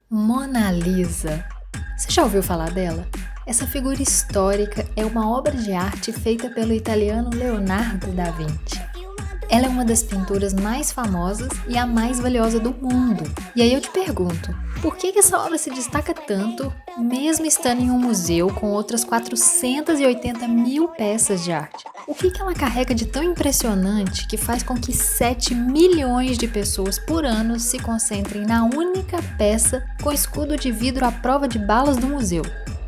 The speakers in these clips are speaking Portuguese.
Mona Lisa. Você já ouviu falar dela? Essa figura histórica é uma obra de arte feita pelo italiano Leonardo da Vinci. Ela é uma das pinturas mais famosas e a mais valiosa do mundo. E aí eu te pergunto, por que essa obra se destaca tanto, mesmo estando em um museu com outras 480 mil peças de arte? O que ela carrega de tão impressionante que faz com que 7 milhões de pessoas por ano se concentrem na única peça com escudo de vidro à prova de balas do museu?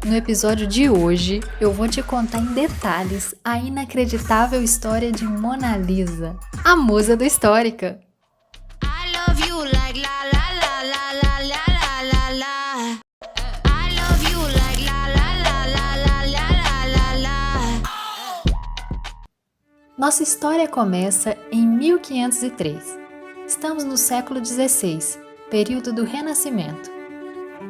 No episódio de hoje, eu vou te contar em detalhes a inacreditável história de Mona Lisa, a musa do Histórica. Nossa história começa em 1503. Estamos no século XVI, período do Renascimento.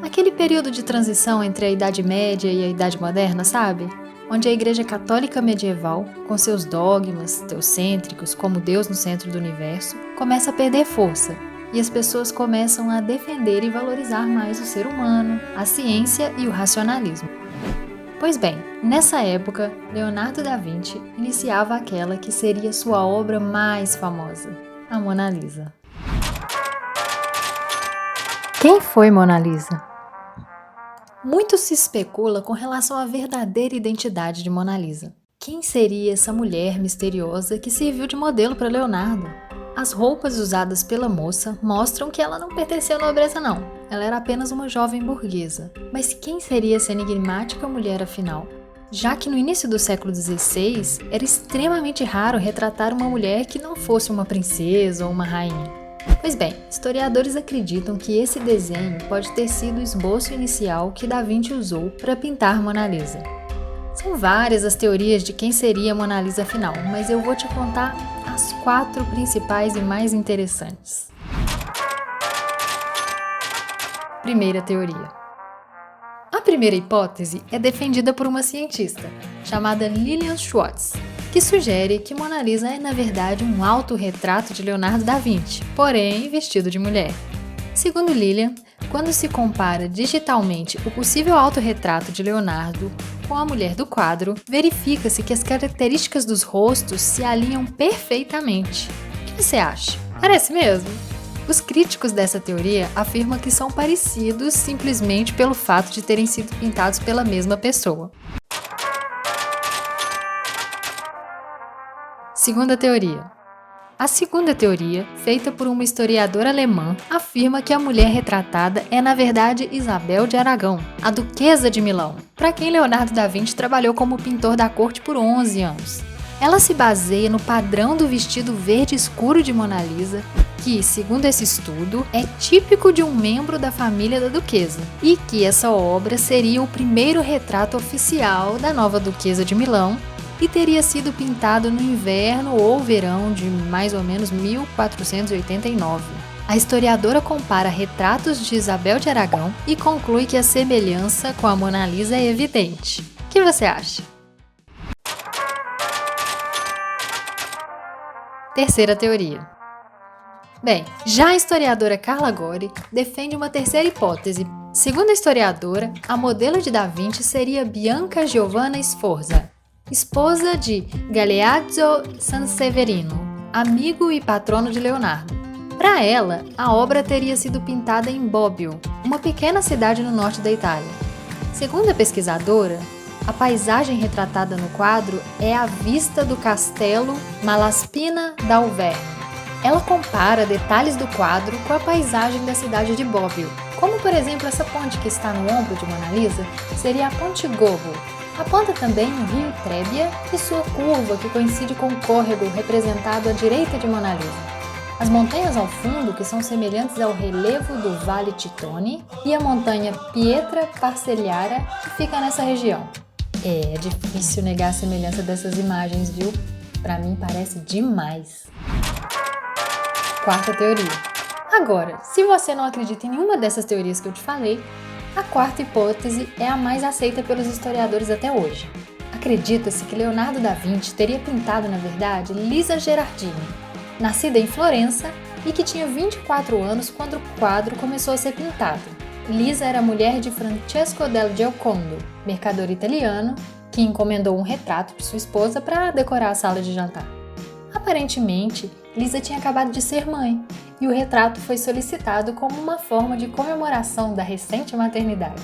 Aquele período de transição entre a Idade Média e a Idade Moderna, sabe? Onde a Igreja Católica medieval, com seus dogmas teocêntricos como Deus no centro do universo, começa a perder força e as pessoas começam a defender e valorizar mais o ser humano, a ciência e o racionalismo. Pois bem, nessa época, Leonardo da Vinci iniciava aquela que seria sua obra mais famosa, a Mona Lisa. Quem foi Mona Lisa? Muito se especula com relação à verdadeira identidade de Mona Lisa. Quem seria essa mulher misteriosa que serviu de modelo para Leonardo? As roupas usadas pela moça mostram que ela não pertencia à nobreza não, ela era apenas uma jovem burguesa. Mas quem seria essa enigmática mulher afinal? Já que no início do século XVI era extremamente raro retratar uma mulher que não fosse uma princesa ou uma rainha. Pois bem, historiadores acreditam que esse desenho pode ter sido o esboço inicial que Da Vinci usou para pintar Mona Lisa. São várias as teorias de quem seria Mona Lisa afinal, mas eu vou te contar as 4 principais e mais interessantes. Primeira teoria. A primeira hipótese é defendida por uma cientista, chamada Lilian Schwartz, que sugere que Mona Lisa é na verdade um autorretrato de Leonardo da Vinci, porém vestido de mulher. Segundo Lilian, quando se compara digitalmente o possível autorretrato de Leonardo com a mulher do quadro, verifica-se que as características dos rostos se alinham perfeitamente. O que você acha? Parece mesmo? Os críticos dessa teoria afirmam que são parecidos simplesmente pelo fato de terem sido pintados pela mesma pessoa. Segunda teoria. A segunda teoria, feita por uma historiadora alemã, afirma que a mulher retratada é na verdade Isabel de Aragão, a duquesa de Milão, para quem Leonardo da Vinci trabalhou como pintor da corte por 11 anos. Ela se baseia no padrão do vestido verde escuro de Mona Lisa, que, segundo esse estudo, é típico de um membro da família da duquesa, e que essa obra seria o primeiro retrato oficial da nova duquesa de Milão, e teria sido pintado no inverno ou verão de mais ou menos 1489. A historiadora compara retratos de Isabel de Aragão e conclui que a semelhança com a Mona Lisa é evidente. O que você acha? Terceira teoria. Bem, já a historiadora Carla Gori defende uma terceira hipótese. Segundo a historiadora, a modelo de Da Vinci seria Bianca Giovanna Sforza, esposa de Galeazzo Sanseverino, amigo e patrono de Leonardo. Para ela, a obra teria sido pintada em Bobbio, uma pequena cidade no norte da Itália. Segundo a pesquisadora, a paisagem retratada no quadro é a vista do castelo Malaspina d'Auvergne. Ela compara detalhes do quadro com a paisagem da cidade de Bobbio, como por exemplo essa ponte que está no ombro de Mona Lisa, seria a Ponte Gobbo. Aponta também o rio Trebbia e sua curva, que coincide com o córrego representado à direita de Mona Lisa. As montanhas ao fundo, que são semelhantes ao relevo do Vale Titone, e a montanha Pietra Parcelliara, que fica nessa região. É difícil negar a semelhança dessas imagens, viu? Pra mim parece demais. Quarta teoria. Agora, se você não acredita em nenhuma dessas teorias que eu te falei, a quarta hipótese é a mais aceita pelos historiadores até hoje. Acredita-se que Leonardo da Vinci teria pintado, na verdade, Lisa Gherardini, nascida em Florença e que tinha 24 anos quando o quadro começou a ser pintado. Lisa era mulher de Francesco del Giocondo, mercador italiano, que encomendou um retrato de sua esposa para decorar a sala de jantar. Aparentemente, Lisa tinha acabado de ser mãe, e o retrato foi solicitado como uma forma de comemoração da recente maternidade.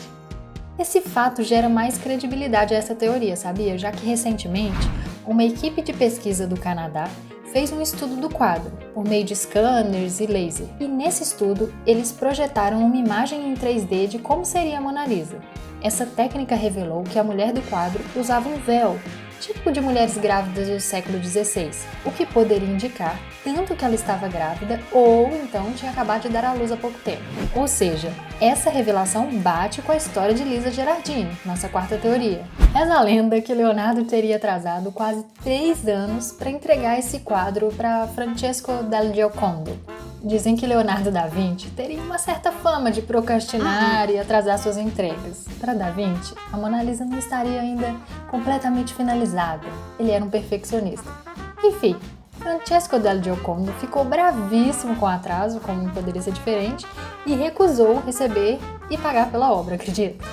Esse fato gera mais credibilidade a essa teoria, sabia? Já que recentemente, uma equipe de pesquisa do Canadá fez um estudo do quadro, por meio de scanners e laser. E nesse estudo, eles projetaram uma imagem em 3D de como seria a Mona Lisa. Essa técnica revelou que a mulher do quadro usava um véu, típico de mulheres grávidas do século XVI, o que poderia indicar tanto que ela estava grávida ou então tinha acabado de dar à luz há pouco tempo. Ou seja, essa revelação bate com a história de Lisa Gherardini, nossa quarta teoria. Reza a lenda que Leonardo teria atrasado quase 3 anos para entregar esse quadro para Francesco del Giocondo. Dizem que Leonardo da Vinci teria uma certa fama de procrastinar e atrasar suas entregas. Para da Vinci, a Mona Lisa não estaria ainda completamente finalizada. Ele era um perfeccionista. Enfim, Francesco del Giocondo ficou bravíssimo com o atraso, como não poderia ser diferente, e recusou receber e pagar pela obra, acredita?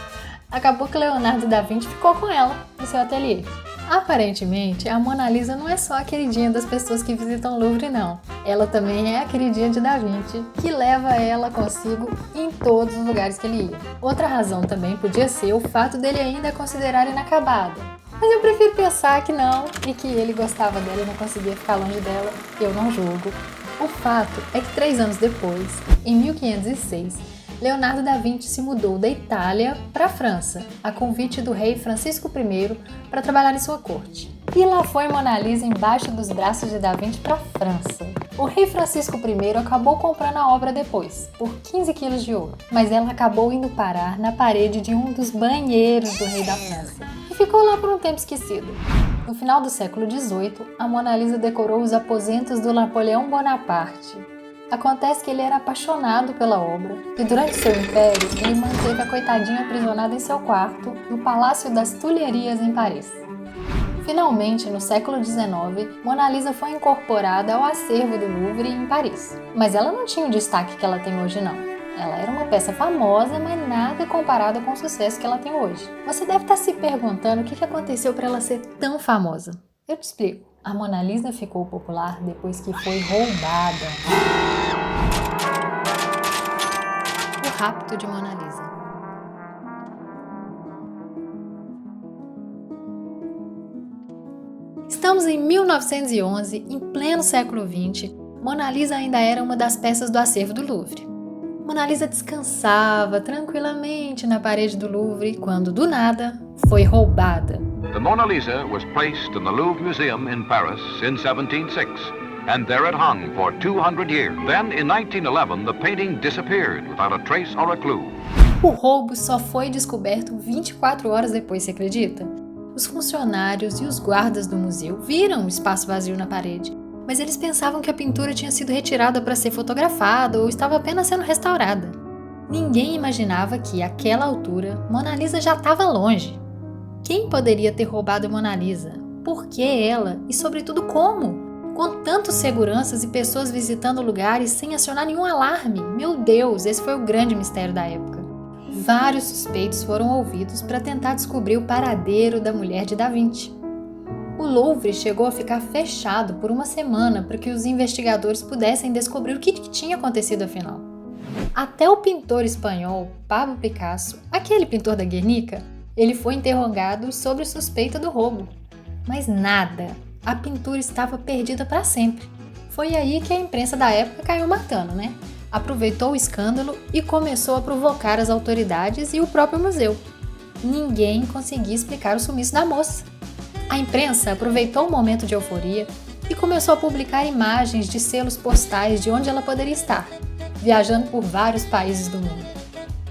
Acabou que Leonardo da Vinci ficou com ela no seu ateliê. Aparentemente, a Mona Lisa não é só a queridinha das pessoas que visitam o Louvre, não. Ela também é a queridinha de Da Vinci, que leva ela consigo em todos os lugares que ele ia. Outra razão também podia ser o fato dele ainda a considerar inacabada. Mas eu prefiro pensar que não, e que ele gostava dela e não conseguia ficar longe dela, eu não julgo. O fato é que 3 anos depois, em 1506, Leonardo da Vinci se mudou da Itália para a França, a convite do rei Francisco I para trabalhar em sua corte. E lá foi Mona Lisa embaixo dos braços de Da Vinci para a França. O rei Francisco I acabou comprando a obra depois, por 15 quilos de ouro, mas ela acabou indo parar na parede de um dos banheiros do rei da França e ficou lá por um tempo esquecido. No final do século XVIII, a Mona Lisa decorou os aposentos do Napoleão Bonaparte. Acontece que ele era apaixonado pela obra e durante seu império ele manteve a coitadinha aprisionada em seu quarto no Palácio das Tulherias em Paris. Finalmente, no século XIX, Mona Lisa foi incorporada ao acervo do Louvre em Paris. Mas ela não tinha o destaque que ela tem hoje não. Ela era uma peça famosa, mas nada comparada com o sucesso que ela tem hoje. Você deve estar se perguntando o que aconteceu para ela ser tão famosa. Eu te explico. A Mona Lisa ficou popular depois que foi roubada. O rapto de Mona Lisa. Estamos em 1911, em pleno século XX. Mona Lisa ainda era uma das peças do acervo do Louvre. Mona Lisa descansava tranquilamente na parede do Louvre quando, do nada, foi roubada. The Mona Lisa was placed in the Louvre Museum in Paris in 1706, and there it hung for 200 years. Then, in 1911, the painting disappeared without a trace or a clue. O roubo só foi descoberto 24 horas depois, você acredita? Os funcionários e os guardas do museu viram o espaço vazio na parede, mas eles pensavam que a pintura tinha sido retirada para ser fotografada ou estava apenas sendo restaurada. Ninguém imaginava que, àquela altura, Mona Lisa já estava longe. Quem poderia ter roubado Mona Lisa? Por que ela? E, sobretudo, como? Com tantos seguranças e pessoas visitando lugares sem acionar nenhum alarme. Meu Deus, esse foi o grande mistério da época. Vários suspeitos foram ouvidos para tentar descobrir o paradeiro da mulher de Da Vinci. O Louvre chegou a ficar fechado por uma semana para que os investigadores pudessem descobrir o que tinha acontecido afinal. Até o pintor espanhol Pablo Picasso, aquele pintor da Guernica, ele foi interrogado sobre suspeita do roubo. Mas nada, a pintura estava perdida para sempre. Foi aí que a imprensa da época caiu matando, né? Aproveitou o escândalo e começou a provocar as autoridades e o próprio museu. Ninguém conseguia explicar o sumiço da moça. A imprensa aproveitou o momento de euforia e começou a publicar imagens de selos postais de onde ela poderia estar, viajando por vários países do mundo.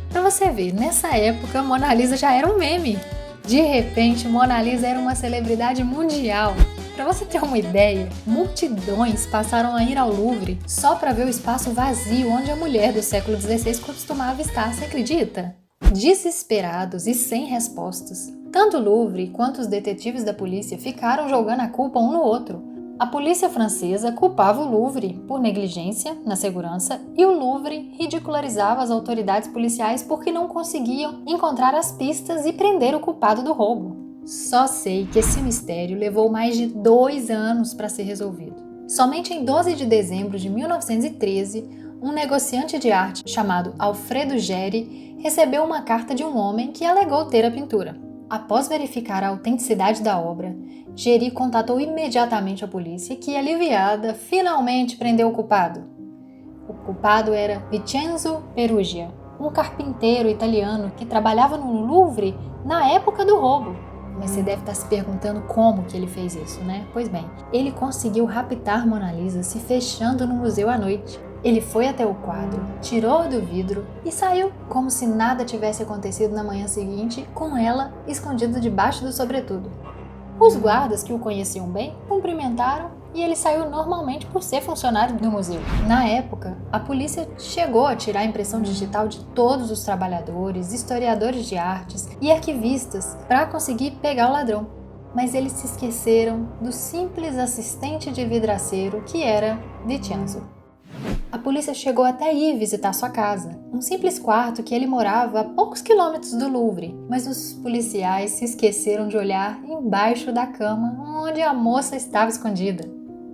Para você ver, nessa época, Mona Lisa já era um meme. De repente, Mona Lisa era uma celebridade mundial. Para você ter uma ideia, multidões passaram a ir ao Louvre só para ver o espaço vazio onde a mulher do século XVI costumava estar, você acredita? Desesperados e sem respostas, tanto o Louvre quanto os detetives da polícia ficaram jogando a culpa um no outro. A polícia francesa culpava o Louvre por negligência na segurança e o Louvre ridicularizava as autoridades policiais porque não conseguiam encontrar as pistas e prender o culpado do roubo. Só sei que esse mistério levou mais de 2 anos para ser resolvido. Somente em 12 de dezembro de 1913, um negociante de arte chamado Alfredo Geri recebeu uma carta de um homem que alegou ter a pintura. Após verificar a autenticidade da obra, Geri contatou imediatamente a polícia que, aliviada, finalmente prendeu o culpado. O culpado era Vincenzo Peruggia, um carpinteiro italiano que trabalhava no Louvre na época do roubo. Mas você deve estar se perguntando como que ele fez isso, né? Pois bem, ele conseguiu raptar Mona Lisa se fechando no museu à noite. Ele foi até o quadro, tirou do vidro e saiu como se nada tivesse acontecido na manhã seguinte, com ela escondida debaixo do sobretudo. Os guardas, que o conheciam bem, cumprimentaram e ele saiu normalmente por ser funcionário do museu. Na época, a polícia chegou a tirar a impressão digital de todos os trabalhadores, historiadores de artes e arquivistas para conseguir pegar o ladrão. Mas eles se esqueceram do simples assistente de vidraceiro que era Vincenzo. A polícia chegou até ir visitar sua casa, um simples quarto que ele morava a poucos quilômetros do Louvre, mas os policiais se esqueceram de olhar embaixo da cama onde a moça estava escondida.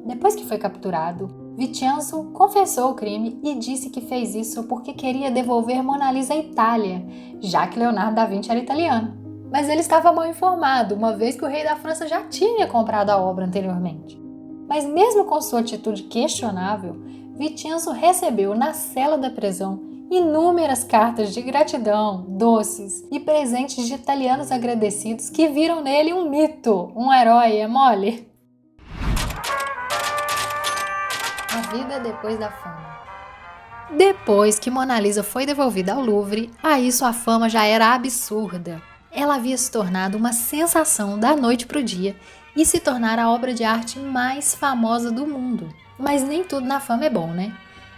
Depois que foi capturado, Vincenzo confessou o crime e disse que fez isso porque queria devolver Mona Lisa à Itália, já que Leonardo da Vinci era italiano. Mas ele estava mal informado, uma vez que o rei da França já tinha comprado a obra anteriormente. Mas mesmo com sua atitude questionável, Vincenzo recebeu na cela da prisão inúmeras cartas de gratidão, doces e presentes de italianos agradecidos que viram nele um mito, um herói, é mole? A vida depois da fama. Depois que Mona Lisa foi devolvida ao Louvre, aí sua fama já era absurda. Ela havia se tornado uma sensação da noite para o dia e se tornar a obra de arte mais famosa do mundo. Mas nem tudo na fama é bom, né?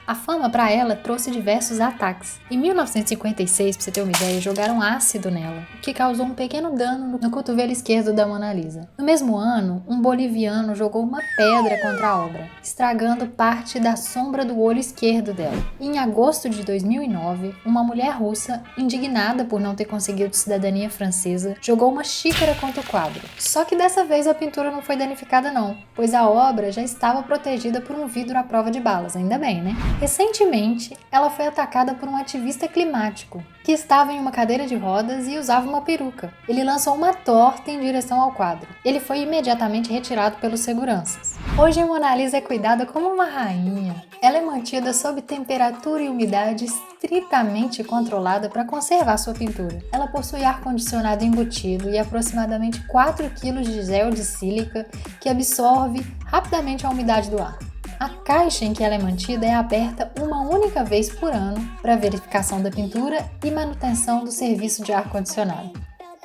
A fama para ela trouxe diversos ataques. Em 1956, para você ter uma ideia, jogaram ácido nela, o que causou um pequeno dano no cotovelo esquerdo da Mona Lisa. No mesmo ano, um boliviano jogou uma pedra contra a obra, estragando parte da sombra do olho esquerdo dela. E em agosto de 2009, uma mulher russa, indignada por não ter conseguido cidadania francesa, jogou uma xícara contra o quadro. Só que dessa vez a pintura não foi danificada não, pois a obra já estava protegida por um vidro à prova de balas, ainda bem, né? Recentemente, ela foi atacada por um ativista climático, que estava em uma cadeira de rodas e usava uma peruca. Ele lançou uma torta em direção ao quadro. Ele foi imediatamente retirado pelos seguranças. Hoje, a Mona Lisa é cuidada como uma rainha. Ela é mantida sob temperatura e umidade estritamente controlada para conservar sua pintura. Ela possui ar-condicionado embutido e aproximadamente 4 kg de gel de sílica que absorve rapidamente a umidade do ar. A caixa em que ela é mantida é aberta uma única vez por ano para verificação da pintura e manutenção do serviço de ar-condicionado.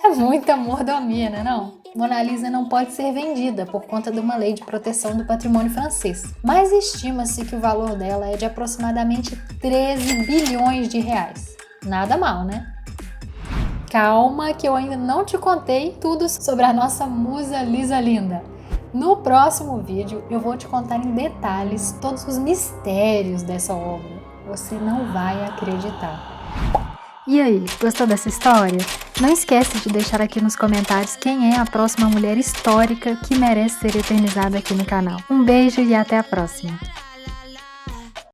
É muita mordomia, né não? Mona Lisa não pode ser vendida por conta de uma lei de proteção do patrimônio francês, mas estima-se que o valor dela é de aproximadamente 13 bilhões de reais. Nada mal, né? Calma que eu ainda não te contei tudo sobre a nossa musa Lisa linda. No próximo vídeo eu vou te contar em detalhes todos os mistérios dessa obra. Você não vai acreditar. E aí, gostou dessa história? Não esquece de deixar aqui nos comentários quem é a próxima mulher histórica que merece ser eternizada aqui no canal. Um beijo e até a próxima!